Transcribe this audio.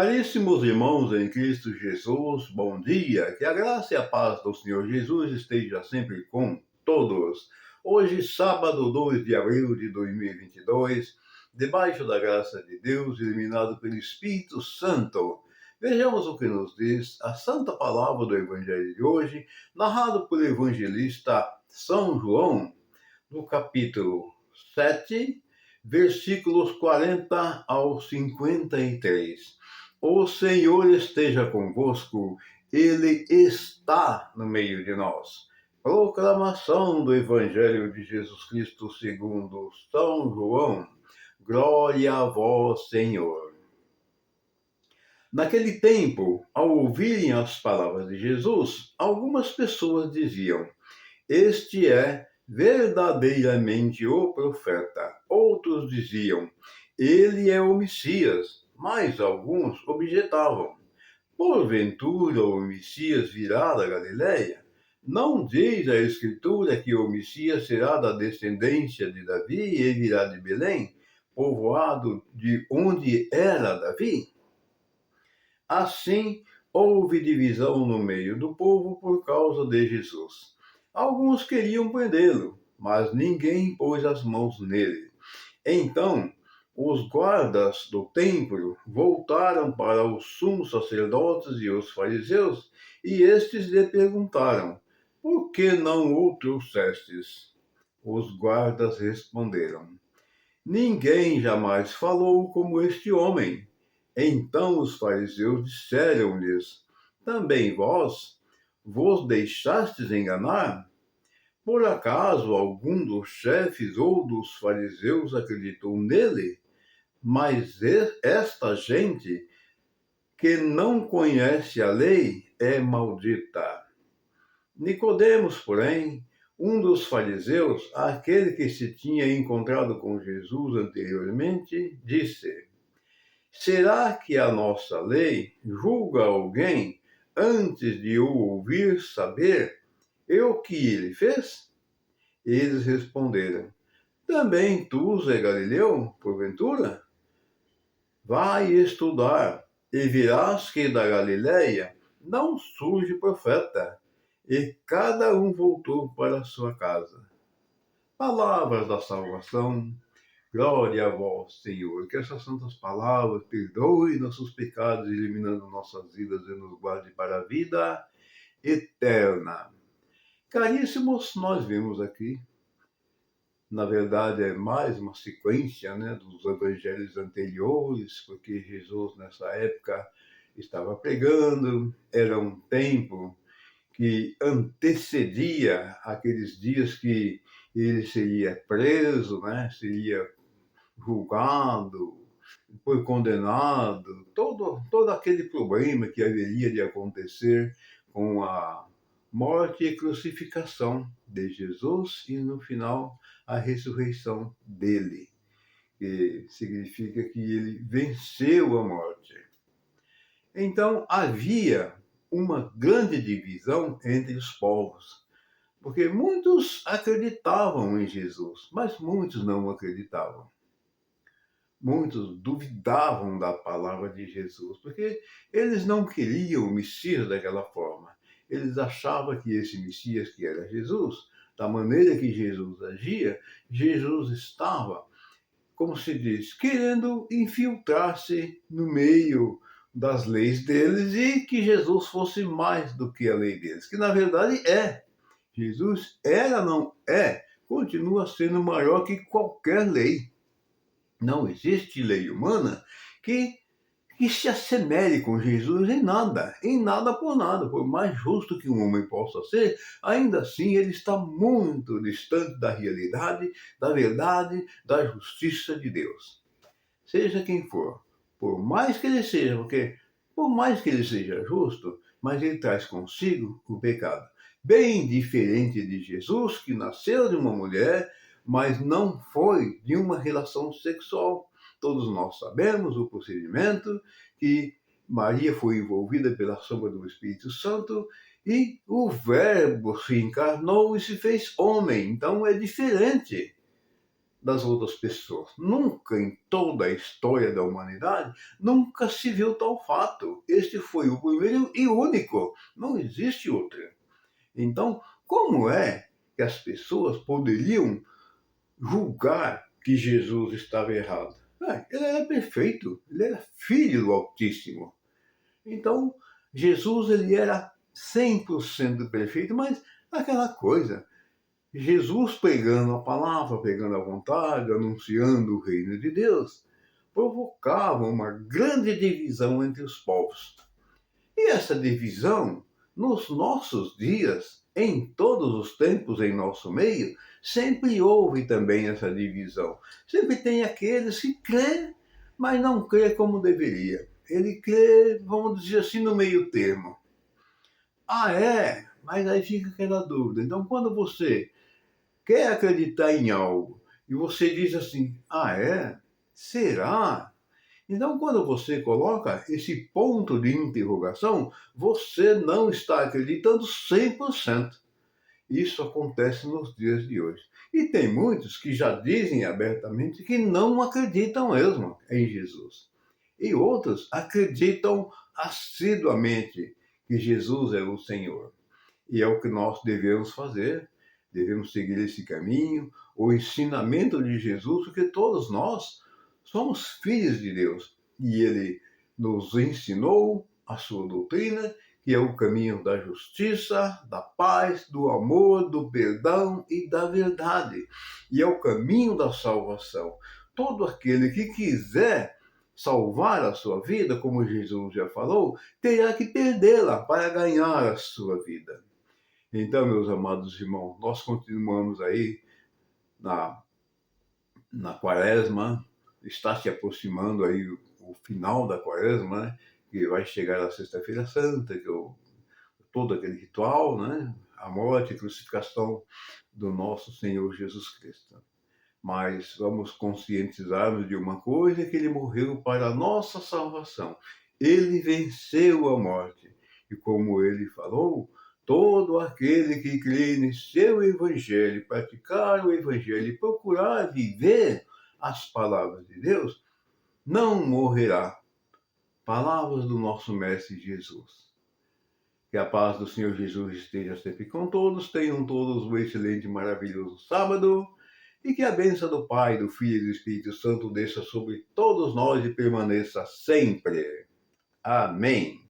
Caríssimos irmãos em Cristo Jesus, bom dia. Que a graça e a paz do Senhor Jesus esteja sempre com todos. Hoje, sábado 2 de abril de 2022, debaixo da graça de Deus, iluminado pelo Espírito Santo, vejamos o que nos diz a santa palavra do Evangelho de hoje, narrado pelo evangelista São João, no capítulo 7, versículos 40 ao 53. O Senhor esteja convosco, Ele está no meio de nós. Proclamação do Evangelho de Jesus Cristo segundo São João. Glória a vós, Senhor. Naquele tempo, ao ouvirem as palavras de Jesus, algumas pessoas diziam: Este é verdadeiramente o profeta. Outros diziam: Ele é o Messias. Mas alguns objetavam: Porventura o Messias virá da Galileia? Não diz a Escritura que o Messias será da descendência de Davi e virá de Belém, povoado de onde era Davi? Assim, houve divisão no meio do povo por causa de Jesus. Alguns queriam prendê-lo, mas ninguém pôs as mãos nele. Então, os guardas do templo voltaram para os sumos sacerdotes e os fariseus, e estes lhe perguntaram: Por que não o trouxestes? Os guardas responderam: Ninguém jamais falou como este homem. Então os fariseus disseram-lhes: Também vos deixastes enganar? Por acaso algum dos chefes ou dos fariseus acreditou nele? Mas esta gente que não conhece a lei é maldita. Nicodemos, porém, um dos fariseus, aquele que se tinha encontrado com Jesus anteriormente, disse: Será que a nossa lei julga alguém antes de o ouvir saber o que ele fez? Eles responderam: Também tu, Zé Galileu, porventura? Vai estudar, e verás que da Galileia não surge profeta. E cada um voltou para a sua casa. Palavras da salvação. Glória a vós, Senhor. Que essas santas palavras perdoem nossos pecados, eliminando nossas vidas e nos guarde para a vida eterna. Caríssimos, nós vimos aqui, na verdade é mais uma sequência, dos evangelhos anteriores, porque Jesus nessa época estava pregando, era um tempo que antecedia aqueles dias que ele seria preso, seria julgado, foi condenado, todo aquele problema que haveria de acontecer com a morte e crucificação de Jesus e, no final, a ressurreição dele, que significa que ele venceu a morte. Então, havia uma grande divisão entre os povos, porque muitos acreditavam em Jesus, mas muitos não acreditavam. Muitos duvidavam da palavra de Jesus, porque eles não queriam o Messias daquela forma. Eles achavam que esse Messias, que era Jesus, da maneira que Jesus agia, Jesus estava, como se diz, querendo infiltrar-se no meio das leis deles e que Jesus fosse mais do que a lei deles, que na verdade é. Jesus era, não é, continua sendo maior que qualquer lei. Não existe lei humana que se assemelhe com Jesus em nada por nada. Por mais justo que um homem possa ser, ainda assim ele está muito distante da realidade, da verdade, da justiça de Deus. Seja quem for, por mais que ele seja, porque por mais que ele seja justo, mas ele traz consigo o pecado. Bem diferente de Jesus, que nasceu de uma mulher, mas não foi de uma relação sexual. Todos nós sabemos o procedimento, que Maria foi envolvida pela sombra do Espírito Santo e o Verbo se encarnou e se fez homem. Então é diferente. das outras pessoas. Nunca em toda a história da humanidade, nunca se viu tal fato. Este foi o primeiro e único. Não existe outro. Então, como é que as pessoas poderiam julgar que Jesus estava errado? Ele era perfeito, ele era filho do Altíssimo. Então, Jesus ele era 100% perfeito, mas aquela coisa, Jesus pregando a palavra, pregando a vontade, anunciando o reino de Deus, provocava uma grande divisão entre os povos. E essa divisão, nos nossos dias, em todos os tempos em nosso meio, sempre houve também essa divisão. Sempre tem aqueles que crê, mas não crê como deveria. Ele crê, vamos dizer assim, no meio termo. Ah, é? Mas aí fica aquela dúvida. Então, quando você quer acreditar em algo e você diz assim, ah, é? Será? Então, quando você coloca esse ponto de interrogação, você não está acreditando 100%. Isso acontece nos dias de hoje. E tem muitos que já dizem abertamente que não acreditam mesmo em Jesus. E outros acreditam assiduamente que Jesus é o Senhor. E é o que nós devemos fazer. Devemos seguir esse caminho, o ensinamento de Jesus, porque todos nós somos filhos de Deus. E ele nos ensinou a sua doutrina, que é o caminho da justiça, da paz, do amor, do perdão e da verdade. E é o caminho da salvação. Todo aquele que quiser salvar a sua vida, como Jesus já falou, terá que perdê-la para ganhar a sua vida. Então, meus amados irmãos, nós continuamos aí na, na quaresma, está se aproximando aí o final da quaresma, né? Que vai chegar a Sexta-feira Santa, que é todo aquele ritual, né? A morte e crucificação do nosso Senhor Jesus Cristo. Mas vamos conscientizar-nos de uma coisa, que ele morreu para a nossa salvação. Ele venceu a morte. E como ele falou, todo aquele que crê em seu evangelho, praticar o evangelho e procurar viver as palavras de Deus, não morrerá. Palavras do nosso Mestre Jesus. Que a paz do Senhor Jesus esteja sempre com todos. Tenham todos um excelente e maravilhoso sábado. E que a bênção do Pai, do Filho e do Espírito Santo desça sobre todos nós e permaneça sempre. Amém.